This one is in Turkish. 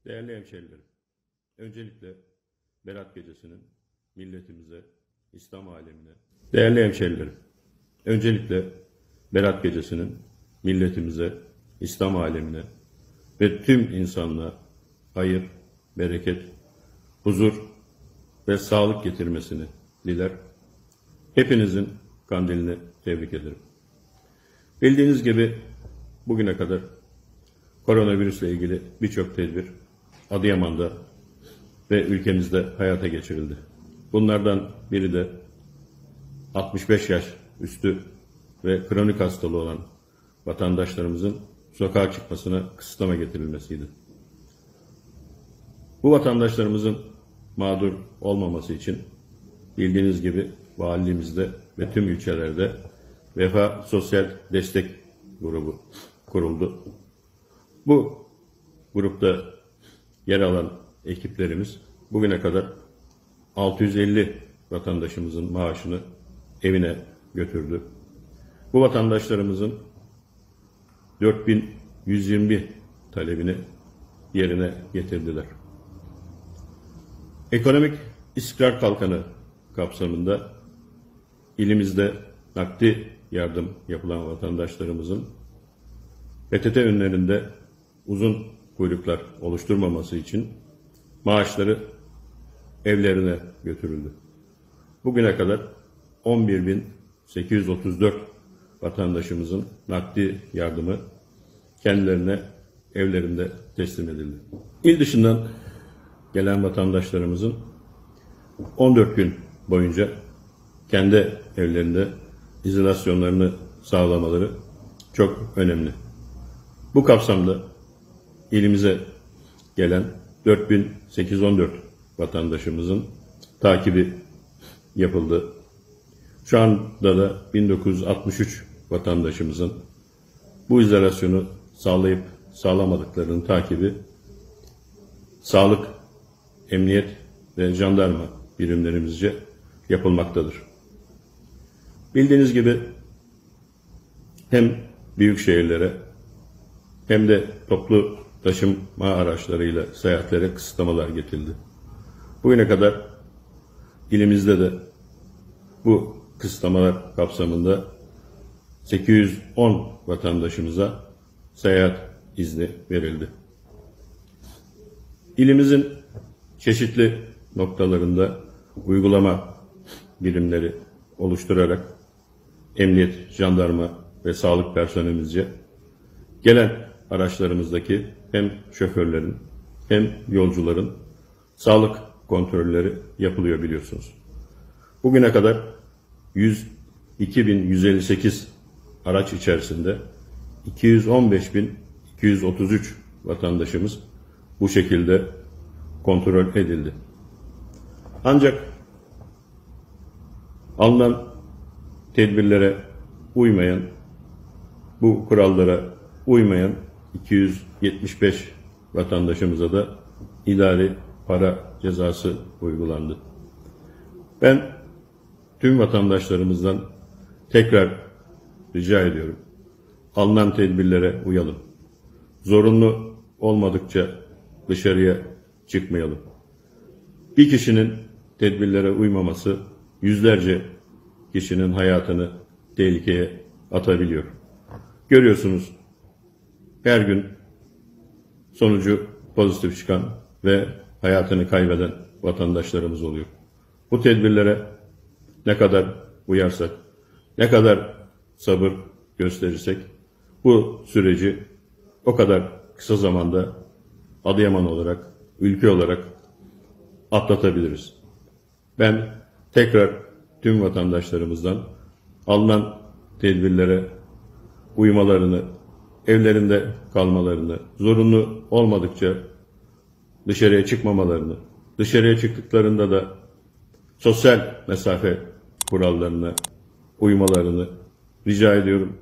Değerli hemşehrilerim, öncelikle Berat Gecesi'nin milletimize, İslam alemine, değerli hemşehrilerim, öncelikle Berat Gecesi'nin milletimize, İslam alemine ve tüm insanlığa hayır, bereket, huzur ve sağlık getirmesini diler. Hepinizin kandilini tebrik ederim. Bildiğiniz gibi bugüne kadar koronavirüsle ilgili birçok tedbir Adıyaman'da ve ülkemizde hayata geçirildi. Bunlardan biri de 65 yaş üstü ve kronik hastalığı olan vatandaşlarımızın sokağa çıkmasına kısıtlama getirilmesiydi. Bu vatandaşlarımızın mağdur olmaması için bildiğiniz gibi valiliğimizde ve tüm ilçelerde Vefa Sosyal Destek Grubu kuruldu. Bu grupta yer alan ekiplerimiz bugüne kadar 650 vatandaşımızın maaşını evine götürdü. Bu vatandaşlarımızın 4120 talebini yerine getirdiler. Ekonomik İstikrar Kalkanı kapsamında ilimizde nakdi yardım yapılan vatandaşlarımızın PTT önlerinde uzun kuyruklar oluşturmaması için maaşları evlerine götürüldü. Bugüne kadar 11.834 vatandaşımızın nakdi yardımı kendilerine evlerinde teslim edildi. İl dışından gelen vatandaşlarımızın 14 gün boyunca kendi evlerinde izolasyonlarını sağlamaları çok önemli. Bu kapsamda ilimize gelen 4.814 vatandaşımızın takibi yapıldı. Şu anda da 1963 vatandaşımızın bu izolasyonu sağlayıp sağlamadıklarının takibi sağlık, emniyet ve jandarma birimlerimizce yapılmaktadır. Bildiğiniz gibi hem büyük şehirlere hem de toplu taşıma araçlarıyla seyahatlere kısıtlamalar getirildi. Bugüne kadar ilimizde de bu kısıtlamalar kapsamında 810 vatandaşımıza seyahat izni verildi. İlimizin çeşitli noktalarında uygulama birimleri oluşturarak emniyet, jandarma ve sağlık personelimizce gelen araçlarımızdaki hem şoförlerin hem yolcuların sağlık kontrolleri yapılıyor biliyorsunuz. Bugüne kadar 102.158 araç içerisinde 215.233 vatandaşımız bu şekilde kontrol edildi. Ancak alınan tedbirlere uymayan, bu kurallara uymayan 275 vatandaşımıza da idari para cezası uygulandı. Ben tüm vatandaşlarımızdan tekrar rica ediyorum. Alınan tedbirlere uyalım. Zorunlu olmadıkça dışarıya çıkmayalım. Bir kişinin tedbirlere uymaması yüzlerce kişinin hayatını tehlikeye atabiliyor. Görüyorsunuz, her gün sonucu pozitif çıkan ve hayatını kaybeden vatandaşlarımız oluyor. Bu tedbirlere ne kadar uyarsak, ne kadar sabır gösterirsek bu süreci o kadar kısa zamanda Adıyaman olarak, ülke olarak atlatabiliriz. Ben tekrar tüm vatandaşlarımızdan alınan tedbirlere uymalarını, evlerinde kalmalarını, zorunlu olmadıkça dışarıya çıkmamalarını, dışarıya çıktıklarında da sosyal mesafe kurallarına uymalarını rica ediyorum.